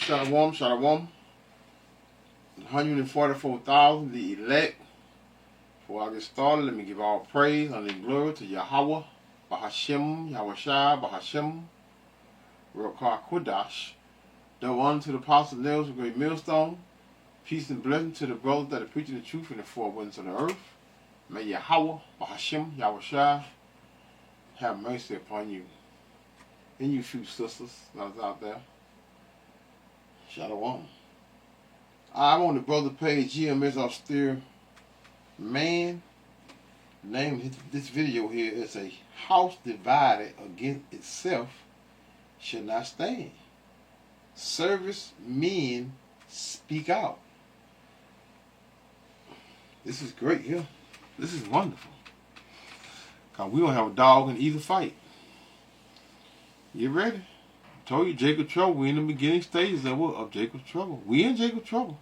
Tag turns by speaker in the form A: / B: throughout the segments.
A: Shalom, shalom. 144,000, the elect. Before I get started, let me give all praise and glory to Yahweh, Bahashem, Yahushua, Bahashem, Rokar Kodash. The one to the apostle nails of great millstone. Peace and blessing to the brothers that are preaching the truth in the four winds of the earth. May Yahweh, Bahashem, Yahushua, have mercy upon you. And you few sisters that's out there. Shalom. I'm on the brother page, GMS Austere Man. The name of this video here is A House Divided Against Itself Should Not Stand. Servicemen speak out. This is great here. This is wonderful. Because we don't have a dog in either fight. You ready? I told you Jacob's trouble. We in the beginning stages of Jacob's trouble. We in Jacob's trouble.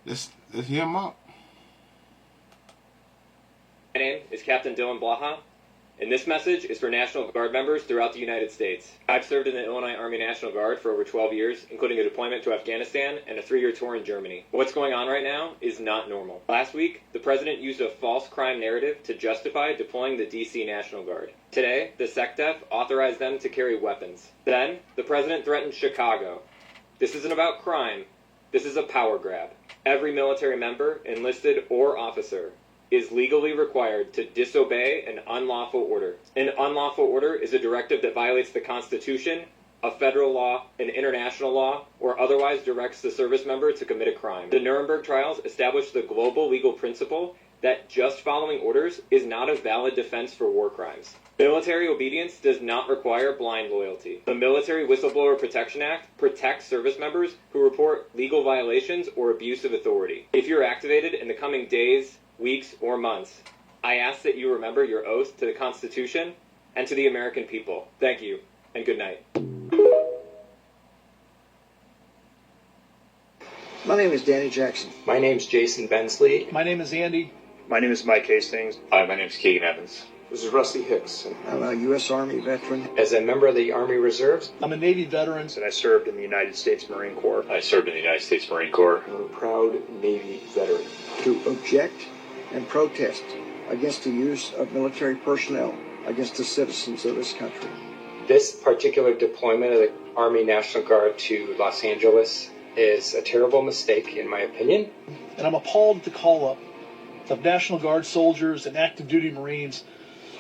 A: Let's hear him out.
B: My name is Captain Dylan Blaha, and this message is for National Guard members throughout the United States. I've served in the Illinois Army National Guard for over 12 years, including a deployment to Afghanistan and a 3-year tour in Germany. What's going on right now is not normal. Last week, the president used a false crime narrative to justify deploying the DC National Guard. Today, the SecDef authorized them to carry weapons. Then, the president threatened Chicago. This isn't about crime. This is a power grab. Every military member, enlisted or officer, is legally required to disobey an unlawful order. An unlawful order is a directive that violates the Constitution, a federal law, an international law, or otherwise directs the service member to commit a crime. The Nuremberg trials established the global legal principle that just following orders is not a valid defense for war crimes. Military obedience does not require blind loyalty. The Military Whistleblower Protection Act protects service members who report legal violations or abuse of authority. If you're activated in the coming days, weeks, or months, I ask that you remember your oath to the Constitution and to the American people. Thank you, and good night.
C: My name is Danny Jackson.
D: My name's Jason Bensley.
E: My name is Andy.
F: My name is Mike Hastings.
G: Hi, my name is Keegan Evans.
H: This is Rusty Hicks.
C: I'm a U.S. Army veteran.
D: As a member of the Army Reserves,
E: I'm a Navy veteran.
F: And I served in the United States Marine Corps.
G: I served in the United States Marine Corps.
H: I'm a proud Navy veteran.
C: To object and protest against the use of military personnel against the citizens of this country.
D: This particular deployment of the Army National Guard to Los Angeles is a terrible mistake, in my opinion.
E: And I'm appalled at the call-up of National Guard soldiers and active duty Marines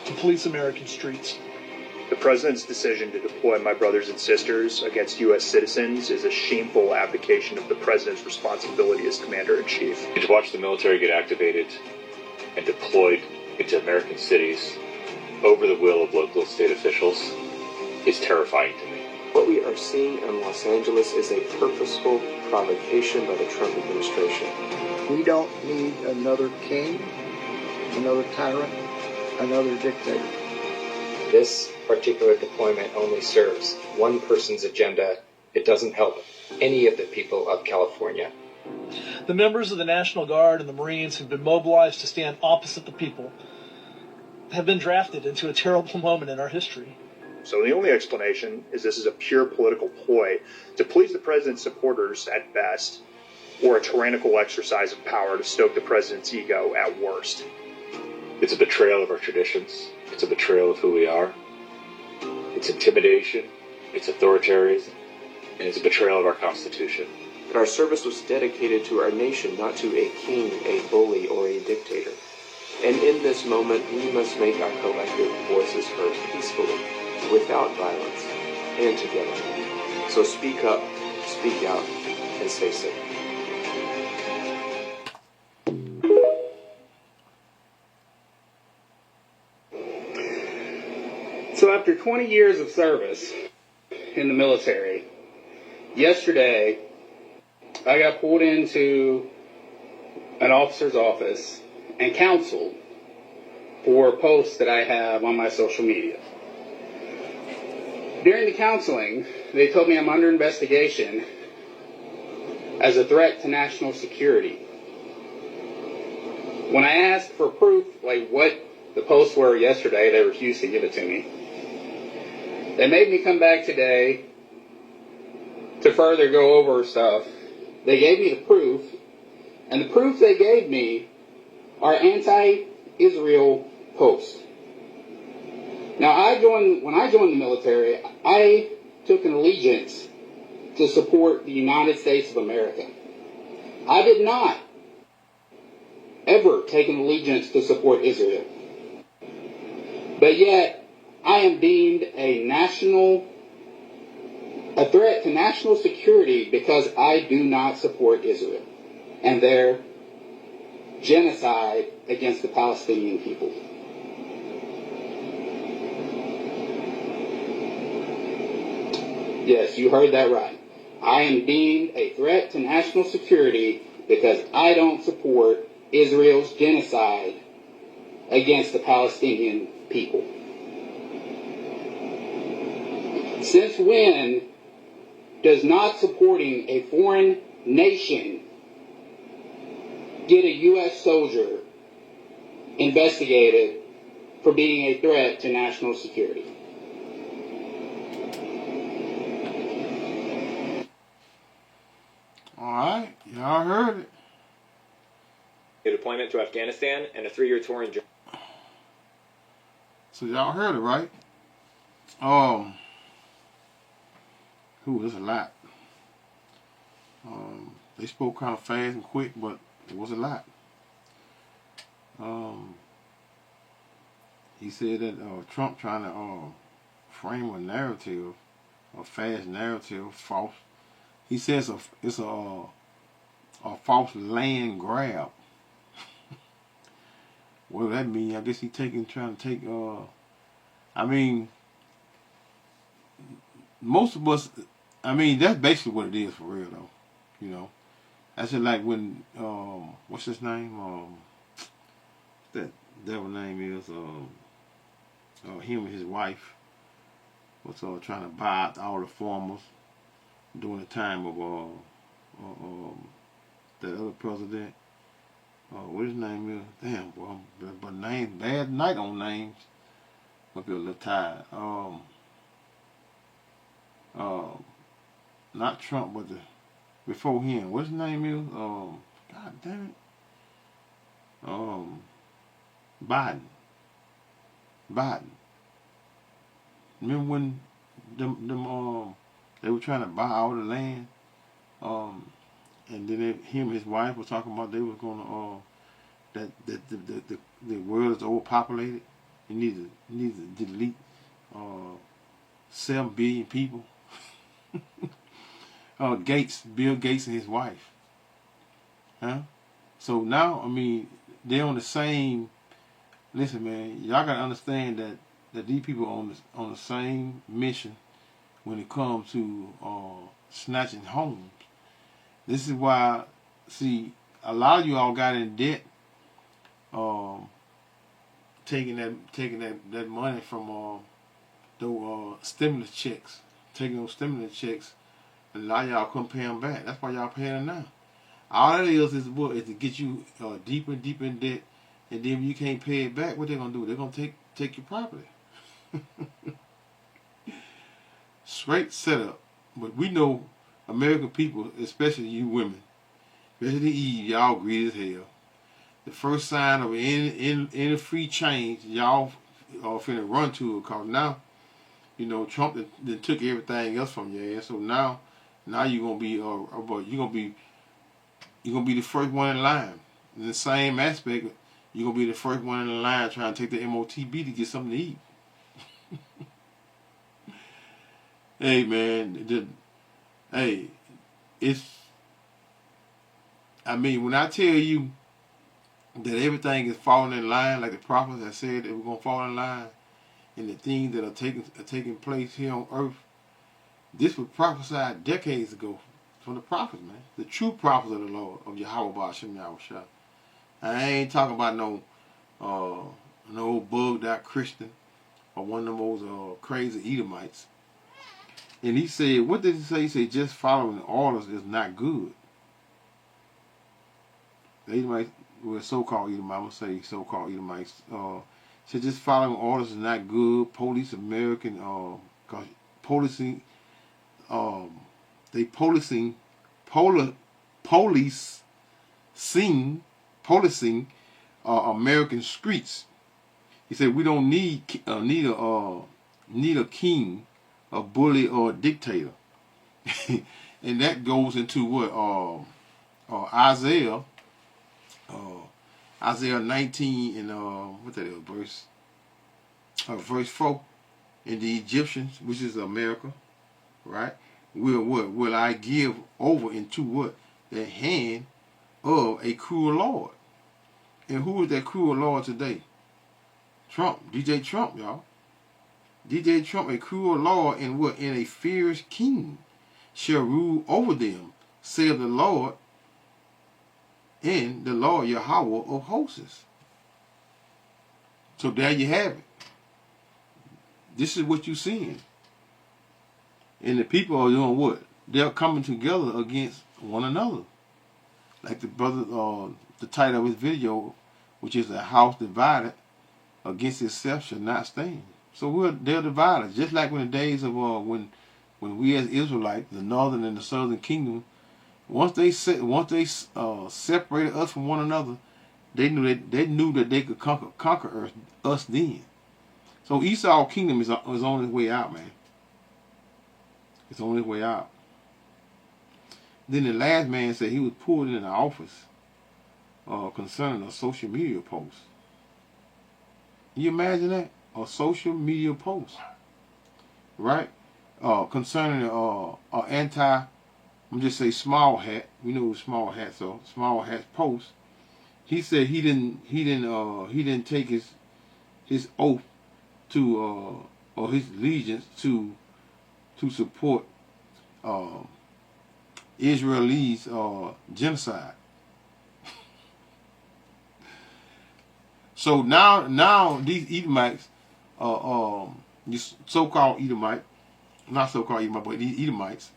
E: to police American streets.
F: The President's decision to deploy my brothers and sisters against U.S. citizens is a shameful abdication of the President's responsibility as Commander-in-Chief.
G: And to watch the military get activated and deployed into American cities over the will of local and state officials is terrifying to me.
H: What we are seeing in Los Angeles is a purposeful provocation by the Trump administration.
C: We don't need another king, another tyrant, another dictator.
D: This particular deployment only serves one person's agenda. It doesn't help any of the people of California.
E: The members of the National Guard and the Marines who've been mobilized to stand opposite the people have been drafted into a terrible moment in our history.
F: So the only explanation is this is a pure political ploy to please the President's supporters at best, or a tyrannical exercise of power to stoke the President's ego at worst.
G: It's a betrayal of our traditions. It's a betrayal of who we are. It's intimidation. It's authoritarianism. And it's a betrayal of our Constitution.
H: But our service was dedicated to our nation, not to a king, a bully, or a dictator. And in this moment, we must make our collective voices heard peacefully, without violence, and together. So speak up, speak out, and stay safe.
I: So after 20 years of service in the military, yesterday I got pulled into an officer's office and counseled for posts that I have on my social media. During the counseling, they told me I'm under investigation as a threat to national security. When I asked for proof, like what the posts were yesterday, they refused to give it to me. They made me come back today to further go over stuff. They gave me the proof, and the proof they gave me are anti-Israel posts. Now, when I joined the military, I took an allegiance to support the United States of America. I did not ever take an allegiance to support Israel. But yet, I am deemed a threat to national security because I do not support Israel and their genocide against the Palestinian people. Yes, you heard that right. I am deemed a threat to national security because I don't support Israel's genocide against the Palestinian people. Since when does not supporting a foreign nation get a U.S. soldier investigated for being a threat to national security?
A: All right, y'all heard it.
B: A deployment to Afghanistan and a 3-year tour in Germany.
A: So y'all heard it, right? There's a lot. They spoke kind of fast and quick, but it was a lot. He said that Trump trying to frame a narrative, a fast narrative, false. He says it's a false land grab. What does that mean? I guess he's trying to take. I mean, most of us. I mean, that's basically what it is for real, though. You know, that's just like when what's his name? That devil name is him and his wife was trying to buy out all the farmers during the time of that other president. What his name is? Damn, boy, but name bad night on names. Might be a little tired. Not Trump, but before him. What's his name is? God damn it. Biden. Remember when them they were trying to buy all the land, and then him and his wife were talking about they was gonna that the world is overpopulated. You need to delete 7 billion people. Bill Gates and his wife. Huh? So now, I mean, they're on the same. Listen, man, y'all gotta understand that these people are on the same mission when it comes to snatching homes. This is why, see, a lot of you all got in debt, taking that money from those stimulus checks, taking those stimulus checks, and now y'all couldn't pay them back. That's why y'all paying them now. All it is to get you deeper and deeper in debt, and then when you can't pay it back, what they gonna do? They're gonna take your property. Straight setup. But we know American people, especially you women, especially Eve, y'all greedy as hell. The first sign of any free change, y'all finna run to it, cause now, you know, Trump then took everything else from your ass. So now you're gonna be you're gonna be the first one in line. In the same aspect, you're gonna be the first one in line trying to take the MOTB to get something to eat. Hey man, I mean, when I tell you that everything is falling in line, like the prophets have said that we're gonna fall in line, and the things that are taking place here on earth, this was prophesied decades ago from the prophets, man. The true prophets of the Lord, of Yahweh Ba'ashem Yahushua. I ain't talking about no bugged out Christian or one of those crazy Edomites. And he said, what did he say? He said, just following orders is not good. The Edomites, well, so-called Edomites, I'm going to say so-called Edomites, said just following orders is not good. Police American, cause policing, They policing American streets. He said we don't need a king, a bully, or a dictator. And that goes into what Isaiah 19 and what that is, verse 4. And the Egyptians, which is America, right, will I give over into what? The hand of a cruel Lord. And who is that cruel Lord today? Trump, DJ Trump, y'all. DJ Trump, a cruel Lord, and what? And a fierce king shall rule over them, saith the Lord, and the Lord Yahweh of hosts. So there you have it. This is what you're seeing. And the people are doing what? They're coming together against one another. Like the brother, the title of his video, which is "A house divided against itself shall not stand." So they're divided, just like in the days of when we as Israelites, the northern and the southern kingdom, once they separated us from one another, they knew that they could conquer us then. So Esau's kingdom is on its way out, man. It's on its way out. Then the last man said he was pulled into office concerning a social media post. Can you imagine that? A social media post, right? Concerning I'm just say small hat. We know what small hats are. Small hat post. He said he didn't take his oath to or his allegiance to support Israelis genocide. So now these Edomites, these so-called Edomite, not so-called Edomite, but these Edomites,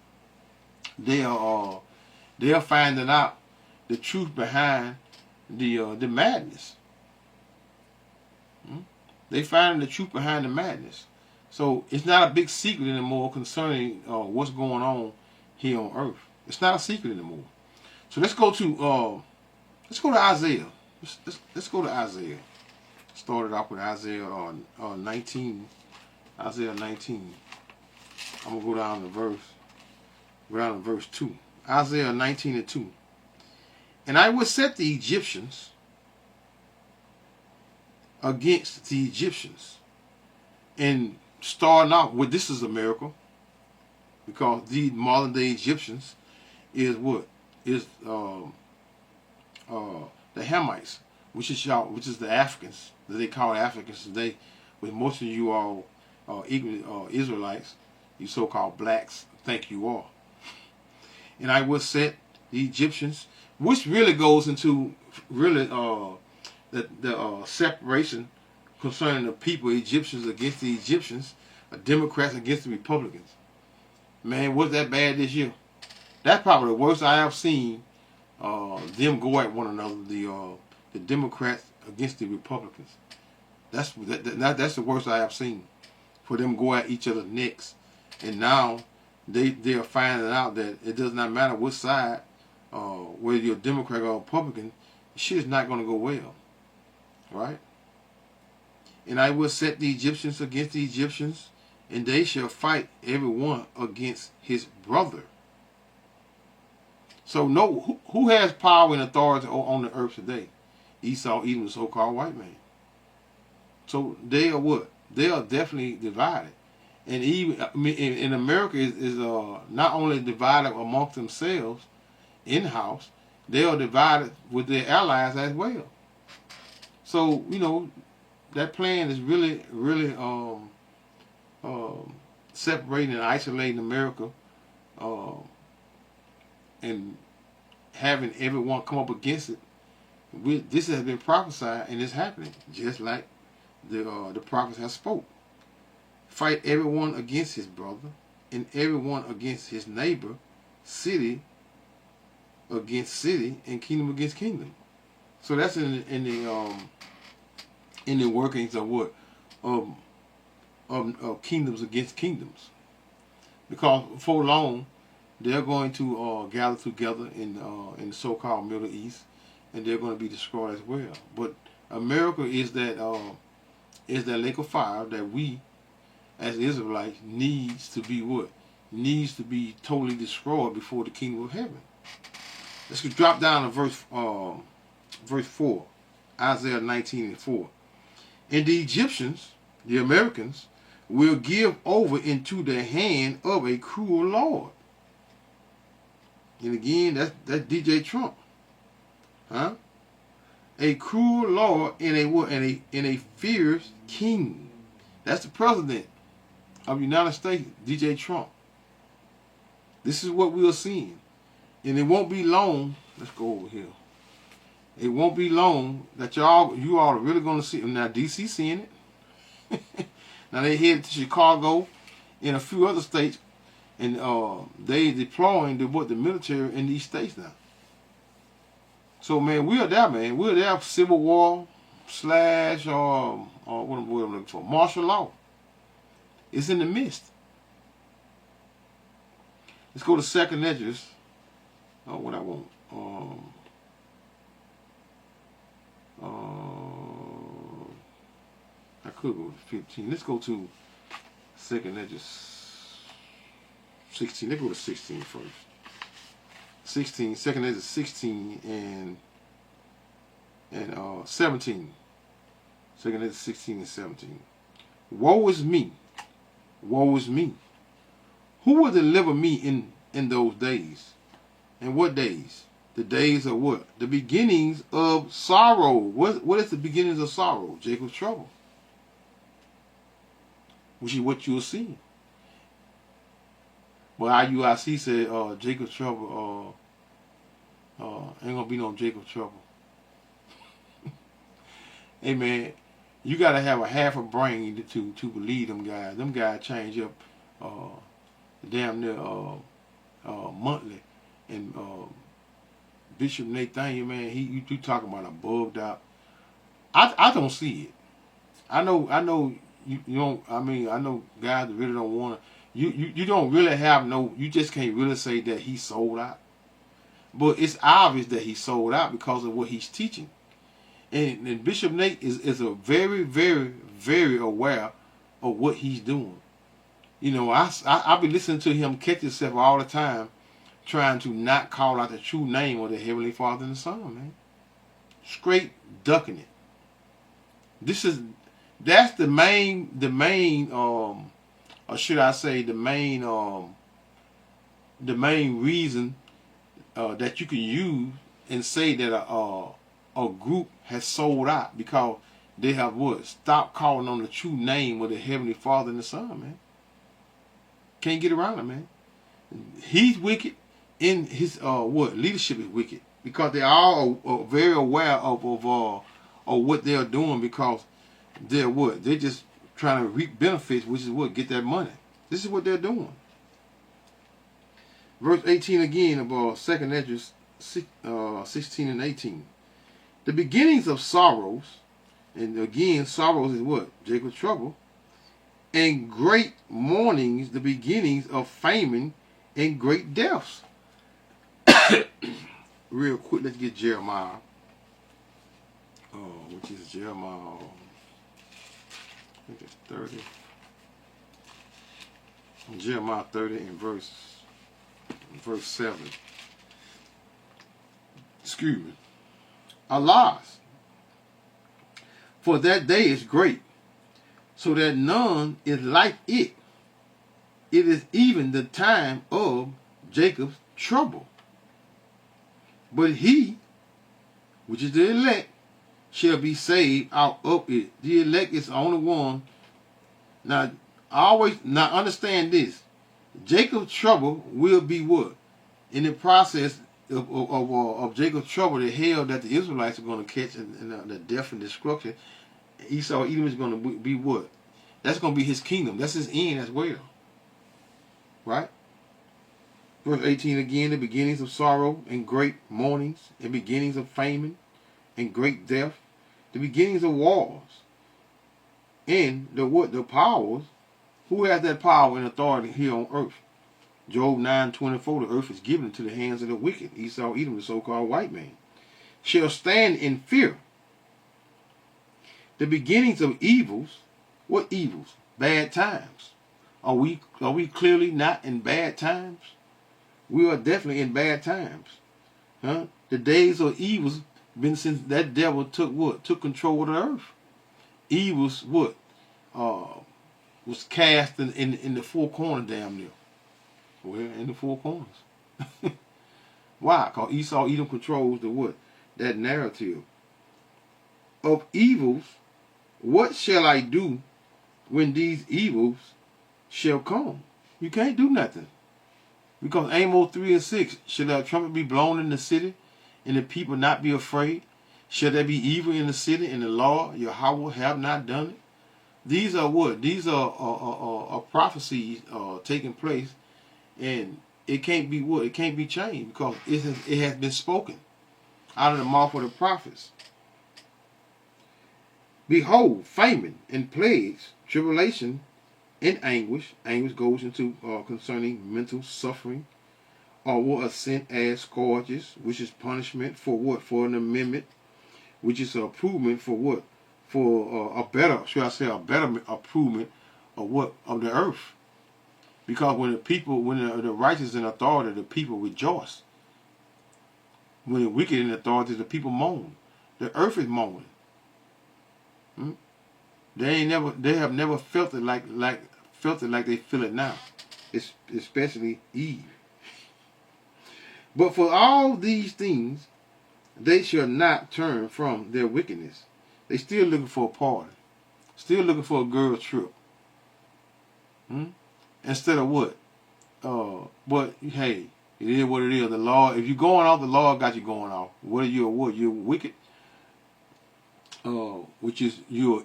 A: they are finding out the truth behind the madness. They finding the truth behind the madness. So it's not a big secret anymore concerning what's going on here on earth. It's not a secret anymore. So let's go to Isaiah. Let's go to Isaiah. Started off with Isaiah 19. Isaiah 19. I'm gonna go down to verse 2. Isaiah 19 and 2. And I will set the Egyptians against the Egyptians. And starting off with, this is a miracle, because the modern day Egyptians is what? Is the Hamites, which is the Africans that they call Africans today, which most of you all Israelites, you so-called blacks, think you are. And I will set the Egyptians, which really goes into the separation concerning the people, Egyptians against the Egyptians, Democrats against the Republicans. Man, was that bad this year? That's probably the worst I have seen them go at one another, the Democrats against the Republicans. That's the worst I have seen, for them go at each other's necks. And now they are finding out that it does not matter which side, whether you're a Democrat or a Republican, shit is not going to go well, right? And I will set the Egyptians against the Egyptians, and they shall fight every one against his brother. So who has power and authority on the earth today? Esau, even the so-called white man. So they are what? They are definitely divided. And even in America is not only divided amongst themselves in-house, they are divided with their allies as well. So, that plan is really separating and isolating America, and having everyone come up against it. This has been prophesied, and it's happening, just like the prophets have spoke. Fight everyone against his brother, and everyone against his neighbor, city against city, and kingdom against kingdom. So that's in the workings of what? Of kingdoms against kingdoms. Because for long, they're going to gather together in the so-called Middle East, and they're going to be destroyed as well. But America is that lake of fire that we, as Israelites, needs to be what? Needs to be totally destroyed before the kingdom of heaven. Let's drop down to verse 4, Isaiah 19:4. And the Egyptians, the Americans, will give over into the hand of a cruel Lord. And again, that's DJ Trump. Huh? A cruel Lord and a fierce king. That's the president of the United States, DJ Trump. This is what we are seeing. And it won't be long. Let's go over here. It won't be long that you all are really going to see. Now, D.C. seeing it. Now, they headed to Chicago and a few other states. And they deploying the military in these states now. So, man, we are there, man. We are there, civil war / what am I looking for? Martial law. It's in the midst. Let's go to 2nd Esdras. Oh, what I want. I could go to 15. Let's go to 2nd Esdras 16. Let's go to 16 first. 16. 2nd Esdras 16 and 17. 2nd Esdras 16 and 17. Woe is me. Woe is me. Who will deliver me in those days? And what days? The days of what? The beginnings of sorrow. What is the beginnings of sorrow? Jacob's trouble. Which is what you'll see. But IUIC said Jacob's trouble ain't gonna be no Jacob's trouble. Hey man, you gotta have a half a brain to believe them guys. Them guys change up damn near monthly. And Bishop Nathaniel, man, you talking about a bugged out. I don't see it. I know you don't. I mean, I know guys that really don't want to. You don't really have no. You just can't really say that he sold out. But it's obvious that he sold out because of what he's teaching. And Bishop Nate is a very, very, very aware of what he's doing. You know, I be listening to him catch himself all the time, trying to not call out the true name of the Heavenly Father and the Son, man. Straight ducking it. That's the main or should I say the main reason that you can use and say that a group has sold out, because they have what? Stopped calling on the true name of the Heavenly Father and the Son, man. Can't get around it, man. He's wicked, and his leadership is wicked, because they all are very aware of what they're doing, because they're what? They're just trying to reap benefits, which is what? Get that money. This is what they're doing. Verse 18 again of 2nd Esdras 16 and 18. The beginnings of sorrows, and again, sorrows is what? Jacob's trouble. And great mournings, the beginnings of famine and great deaths. Real quick, let's get Jeremiah. Which is Jeremiah, I think it's 30. Jeremiah 30 and verse 7. Excuse me. Alas, for that day is great, so that none is like it. It is even the time of Jacob's trouble. But he, which is the elect, shall be saved out of it. The elect is the only one. Now, understand this. Jacob's trouble will be what? In the process of Jacob's trouble, the hell that the Israelites are going to catch, and the death and destruction, Edom is going to be what? That's going to be his kingdom. That's his end as well. Right? Verse 18 again, the beginnings of sorrow and great mournings, and beginnings of famine and great death, the beginnings of wars, and the powers. Who has that power and authority here on earth? Job 9:24, the earth is given into the hands of the wicked. Esau, Edom, the so-called white man, shall stand in fear. The beginnings of evils. What evils? Bad times. Are we clearly not in bad times? We are definitely in bad times. Huh? The days of evils been since that devil took what? Took control of the earth. Evils what? Was cast in the four corners damn near. Well, in the four corners. Why? Because Esau, Edom controls the what? That narrative. Of evils, what shall I do when these evils shall come? You can't do nothing. Because Amos 3:6, shall a trumpet be blown in the city, and the people not be afraid? Shall there be evil in the city, and the Lord Yahweh have not done it? These are what? These are prophecies taking place, and it can't be what? It can't be changed because it has been spoken out of the mouth of the prophets. Behold, famine and plagues, tribulation and anguish. Anguish goes into concerning mental suffering, or what are sent as scourges, which is punishment for what? For an amendment, which is an improvement for what? For a better, should I say, a better improvement of what? Of the earth. Because when the righteous in authority, the people rejoice. When the wicked in authority, the people moan. The earth is moaning. They have never felt it like they feel it now. Especially Eve. But for all these things, they shall not turn from their wickedness. They still looking for a party. Still looking for a girl trip. Instead of what? But hey, it is what it is. The Lord, if you're going off, the Lord got you going off. What are you? What? You're wicked. Which is you're,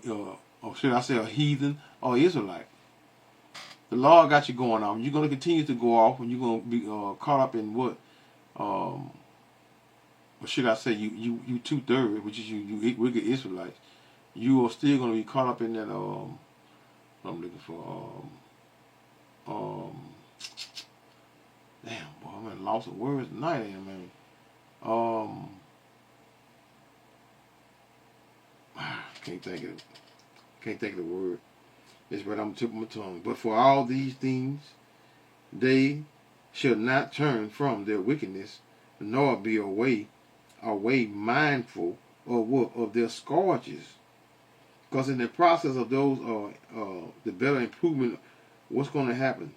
A: or should I say, a heathen or Israelite. The Lord got you going off. You're going to continue to go off, and you're going to be caught up in what? Or should I say, you 2/3, which is you wicked Israelites. You are still going to be caught up in that. I'm looking for. Damn, boy, I'm at a loss of words tonight, man. Can't think of the word. It's right on the tip of my tongue. But for all these things, they shall not turn from their wickedness, nor be away mindful of what? Of their scourges. Because in the process of those, the better improvement, what's going to happen?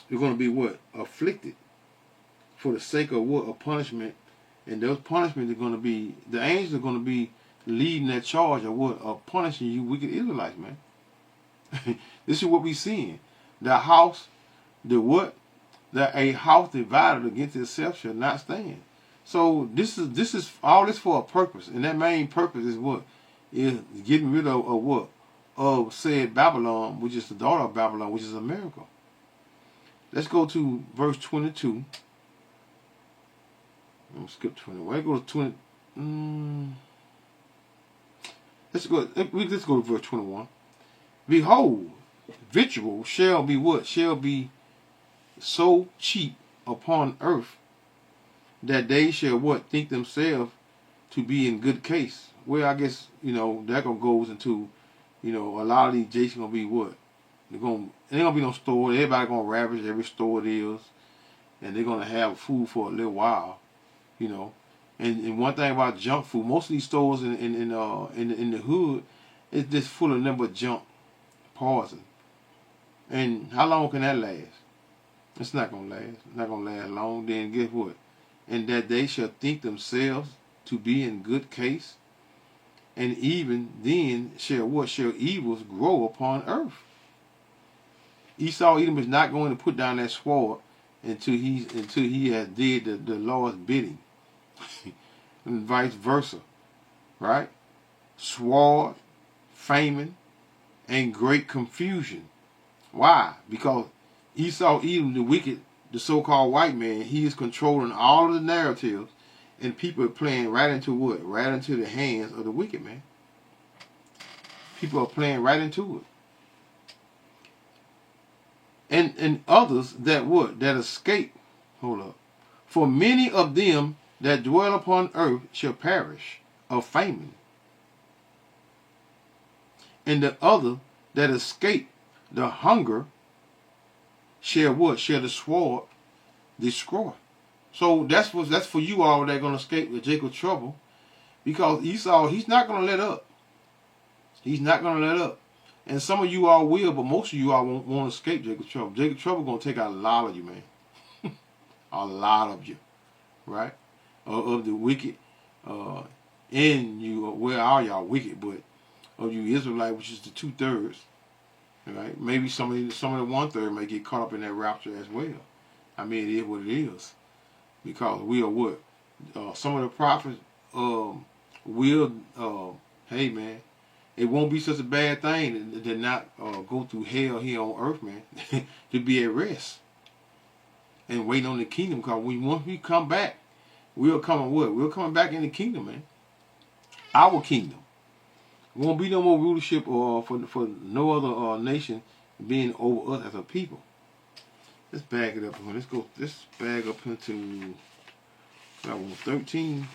A: You're going to be what? Afflicted for the sake of what? A punishment. And those punishments are going to be, the angels are going to be leading that charge of what? Of punishing you wicked Israelites, man. This is what we're seeing. The house, the what? That a house divided against itself shall not stand. So this is all this for a purpose. And that main purpose is what? Is getting rid of what? Of said Babylon, which is the daughter of Babylon, which is America. Let's go to verse 22. I'm gonna skip 20. Let's go to 20. Let's go to verse 21. Behold, victual shall be what? Shall be so cheap upon earth that they shall what? Think themselves to be in good case. Well, I guess, that gonna goes into, a lot of these jakes gonna be what? There ain't gonna be no store. Everybody gonna ravage every store it is, and they're gonna have food for a little while. And one thing about junk food, most of these stores in the hood, it's just full of nothing but junk, poison. And how long can that last? It's not gonna last. It's not gonna last long. Then guess what? And that they shall think themselves to be in good case, and even then shall evils grow upon earth. Esau Edom is not going to put down that sword until he has did the Lord's bidding. And vice versa, right? Sword, famine, and great confusion. Why? Because Esau Edom, the wicked, the so-called white man, he is controlling all of the narratives, and people are playing right into what? Right into the hands of the wicked man. People are playing right into it. and others that what? That escape. Hold up. For many of them that dwell upon earth shall perish of famine. And the other that escape the hunger shall what? Shall the sword destroy. So that's for you all that are gonna escape the Jacob's trouble, because Esau, he's not gonna let up. He's not gonna let up. And some of you all will, but most of you all won't escape Jacob's trouble. Jacob's trouble gonna take out a lot of you, man. A lot of you, right? Of the wicked, in you. Where are y'all wicked? But of you Israelite, which is the 2/3, right? Maybe some of the 1/3 may get caught up in that rapture as well. I mean, it is what it is, because we are what? Some of the prophets will. Hey, man, it won't be such a bad thing to not go through hell here on earth, man. To be at rest and wait on the kingdom, because once we come back, we'll come and what? We're coming back in the kingdom, man. Our kingdom. Won't be no more rulership for no other nation being over us as a people. Let's bag it up. Let's bag up into 13.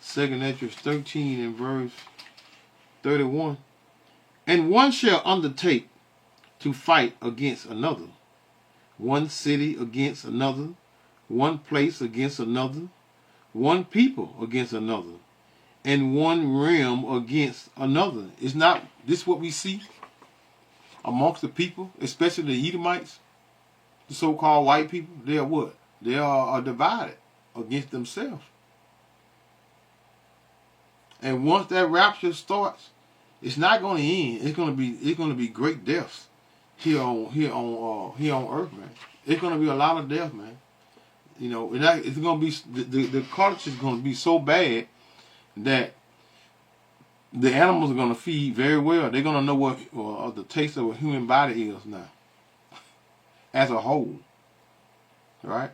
A: Second Ezra 13 and verse 31. And one shall undertake to fight against another, one city against another, one place against another, one people against another, and one realm against another. Is not this what we see amongst the people, especially the Edomites, the so-called white people? They are what? They are divided against themselves. And once that rapture starts, it's not going to end. It's going to be great deaths here on earth, man. It's going to be a lot of death, man. You know, it's going to be the culture is going to be so bad that the animals are going to feed very well. They're going to know what the taste of a human body is now, as a whole. Right?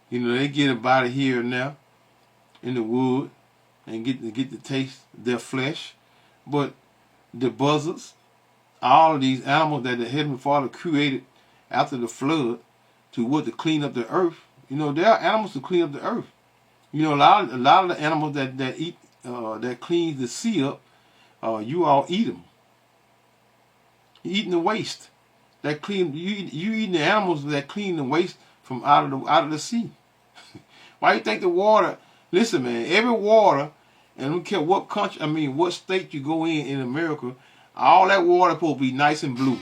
A: You know, they get a body here and there in the wood and get to taste their flesh, but the buzzards, all of these animals that the Heavenly Father created after the flood to clean up the earth. You know, there are animals to clean up the earth. You know, a lot of the animals that eat that cleans the sea up, you all eat them. You eating the waste that clean. You eating the animals that clean the waste from out of the sea. Why you think the water? Listen, man, every water, and I don't care what country, what state you go in America, all that water supposed to be nice and blue.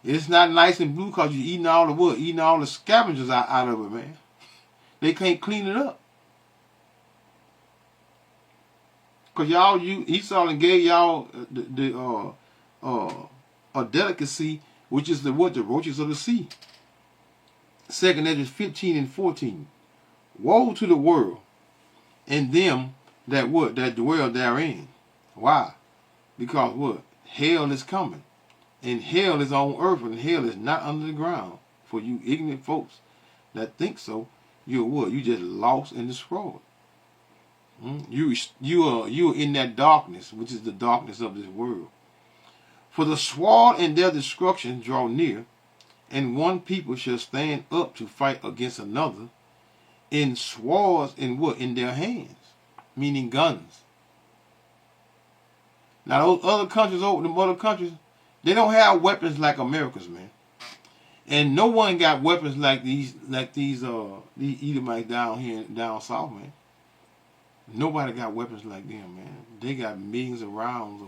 A: It's not nice and blue because you're eating all the wood, eating all the scavengers out of it, man. They can't clean it up. Because Esau and gave y'all a delicacy, which is the roaches of the sea. 2 Ezra 15 and 14. Woe to the world and them that dwell therein. Why? Because what? Hell is coming. And hell is on earth, and hell is not under the ground. For you ignorant folks that think so, you're what? You just lost and destroyed. You are in that darkness, which is the darkness of this world. For the sword and their destruction draw near, and one people shall stand up to fight against another, in swords and what? In their hands, meaning guns. Now those other countries, they don't have weapons like America's, man. And no one got weapons like these Edomites down south, man. Nobody got weapons like them, man. They got millions of rounds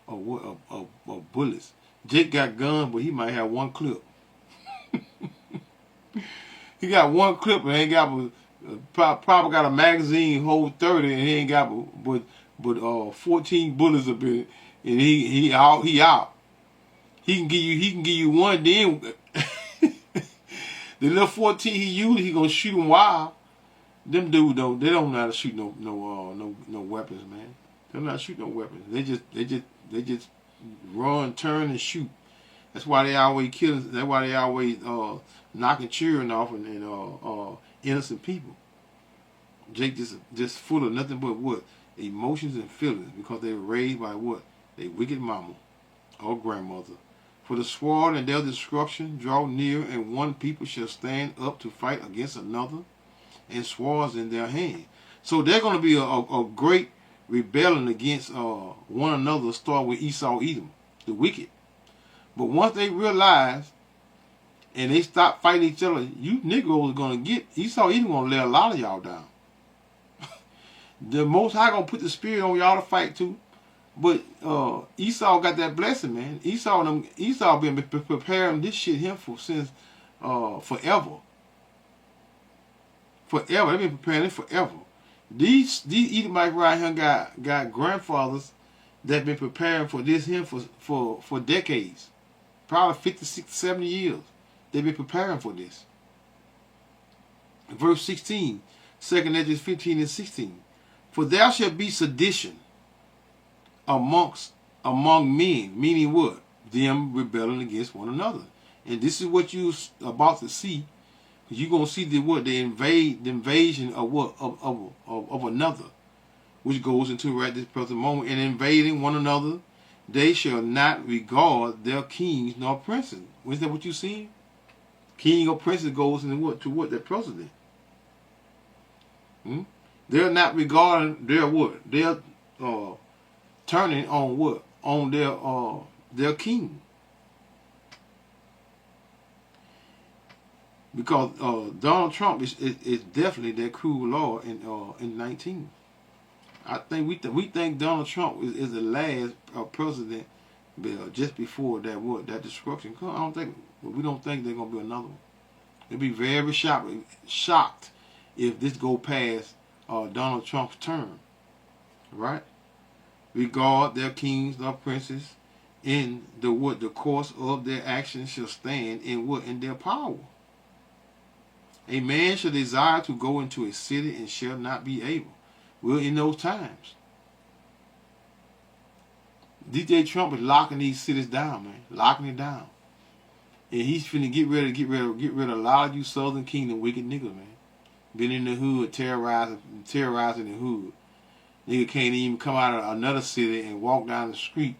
A: of bullets. Jake got guns, but he might have one clip. He got one clip and ain't got probably got a magazine hold 30 and he ain't got but 14 bullets up in it, and he out. He can give you one. Then the little 14 he used, he gonna shoot them wild. Them dudes though, they don't know how to shoot no weapons, man. They don't know how to shoot no weapons. They just run, turn, and shoot. That's why they always kill. That's why they always knocking children off and innocent people. Jake just full of nothing but what? Emotions and feelings, because they were raised by what? They wicked mama or grandmother. For the sword and their destruction draw near, and one people shall stand up to fight against another, and swords in their hand. So there's going to be a great rebellion against one another, start with Esau, Edom, the wicked. But once they realize and they stop fighting each other, you Negroes are going to get, Esau, Edom going to lay a lot of y'all down. The Most High going to put the spirit on y'all to fight too. But Esau got that blessing, man. Esau been preparing this shit him for since forever. Forever. They've been preparing it forever. These Edomites right here got grandfathers that been preparing for this him for decades. Probably 50, 60, 70 years. They've been preparing for this. Verse 16, 2nd Esdras 15 and 16. For there shall be sedition among men, meaning what? Them rebelling against one another. And this is what you're about to see. You're going to see the invasion of what? Of another, which goes into right this present moment. And invading one another, they shall not regard their kings nor princes. Is that what you see? King or princes goes into what? To what? Their president. They're not regarding their what? They're turning on what? On their king. Because Donald Trump is definitely that cruel law in 19. I think we think Donald Trump is the last president just before that destruction. We don't think there's gonna be another one. It'd be very shocked if this go past Donald Trump's term, right? Regard their kings nor princes, in the course of their actions shall stand in their power. A man shall desire to go into a city and shall not be able. Well, in those times, DJ Trump is locking these cities down, man, locking it down, and he's finna get rid of a lot of you Southern Kingdom wicked niggas, man. Been in the hood, terrorizing the hood. Nigga can't even come out of another city and walk down the street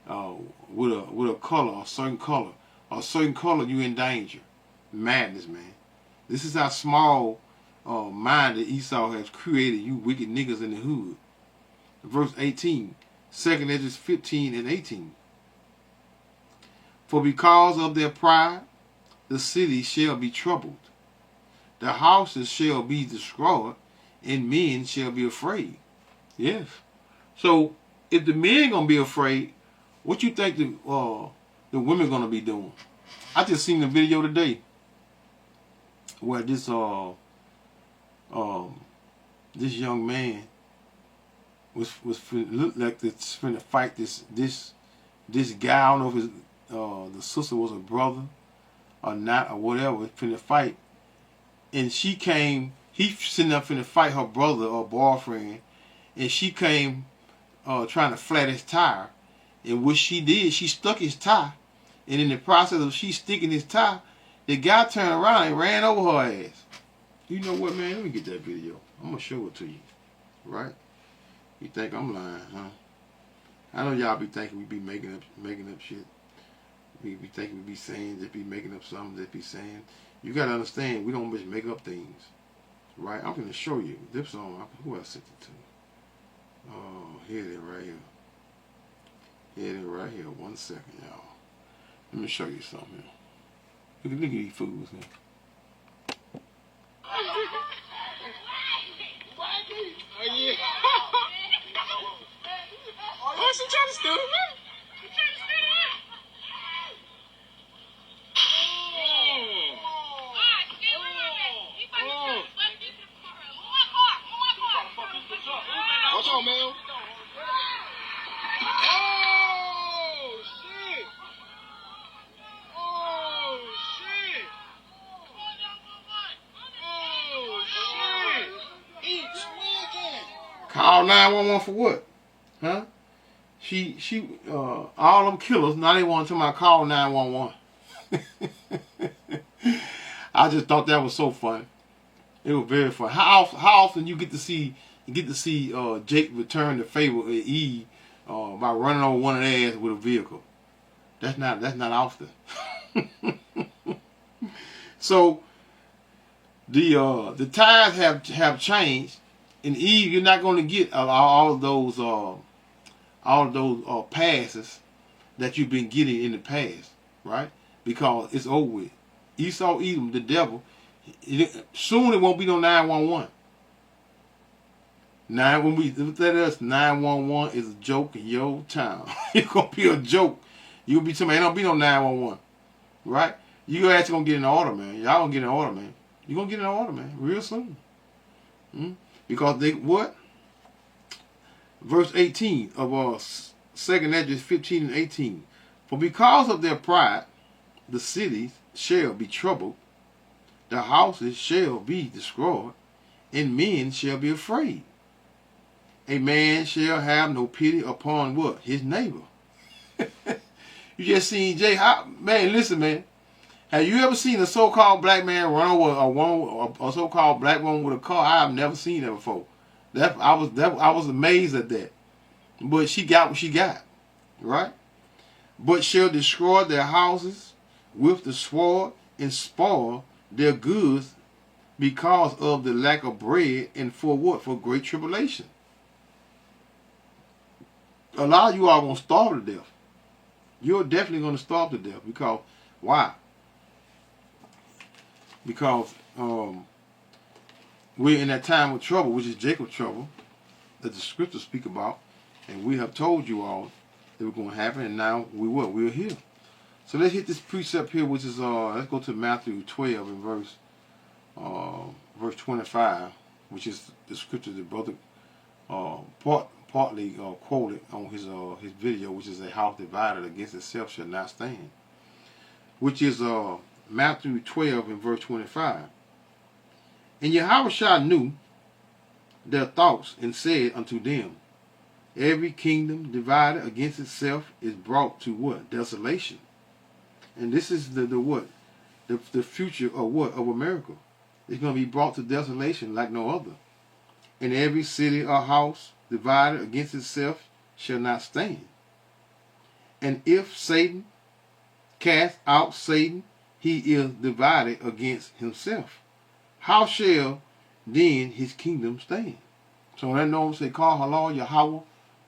A: with a color, a certain color. A certain color, you in danger. Madness, man. This is how small minded Esau has created you wicked niggas in the hood. Verse 18, 2nd Esdras 15 and 18. For because of their pride, the city shall be troubled. The houses shall be destroyed, and men shall be afraid. Yes. So if the men gonna be afraid, what you think the women gonna be doing? I just seen the video today where this young man was looked like it's finna fight this guy. I don't know if his the sister was a brother or not or whatever, finna fight. And she came, he sitting up finna fight her brother or boyfriend, and she came trying to flat his tire. And what she did, she stuck his tie, and in the process of she sticking his tie, the guy turned around and ran over her ass. You know what, man? Let me get that video. I'm gonna show it to you. Right? You think I'm lying, huh? I know y'all be thinking we be making up shit. We be thinking we be saying that be making up something that be saying. You gotta understand, we don't just make up things. Right? I'm gonna show you. This song, who I sent it to? Oh, here it is right here. Here it is right here. 1 second, y'all. Let me show you something. Look at these fools, man.
J: Oh, she trying to steal it, man. What's on, man? Oh, shit. Oh, shit. Oh, shit. Eat swinging.
A: Call 911 for what? Huh? She all them killers, now they want to tell me call 911. I just thought that was so funny. It was very funny. How often you get to see Jake return the favor of Eve by running over one of their ass with a vehicle? That's not often. So the times have changed. In Eve, you're not going to get all of those passes that you've been getting in the past, right? Because it's over with. Esau, Edom, the devil. Soon it won't be no 911. When we look at us, 911 is a joke in your town. It's gonna be a joke. You'll be telling me, ain't gonna be no 911, right? You actually gonna get in the order, man. Y'all gonna get in the order, man. You gonna get in the order, man, real soon. Because they what? Verse 18 of 2nd Esdras 15 and 18. For because of their pride, the cities shall be troubled, the houses shall be destroyed, and men shall be afraid. A man shall have no pity upon what? His neighbor. You just seen Jay. Man, listen, man. Have you ever seen a so-called black man run over a woman, a so-called black woman with a car? I have never seen that before. I was amazed at that. But she got what she got, right? But shall destroy their houses with the sword and spoil their goods because of the lack of bread, and for what? For great tribulation. A lot of you are going to starve to death. You're definitely going to starve to death. Because, why? Because we're in that time of trouble, which is Jacob's trouble, that the scriptures speak about. And we have told you all that was going to happen, and now we're here. So let's hit this precept here, which is, let's go to Matthew 12 and verse 25, which is the scripture that Brother partly quoted on his video, which is a house divided against itself shall not stand, which is Matthew 12 and verse 25. And Yahushua knew their thoughts and said unto them, every kingdom divided against itself is brought to what? Desolation. And this is the what? The future of what? Of America. It's going to be brought to desolation like no other. And every city or house divided against itself shall not stand. And if Satan cast out Satan, he is divided against himself. How shall then his kingdom stand? So that knows say, call halal Yahweh,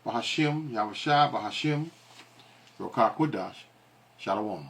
A: Bahashem, Yahushua, Bahashem, Rokah Kodash, Shalom.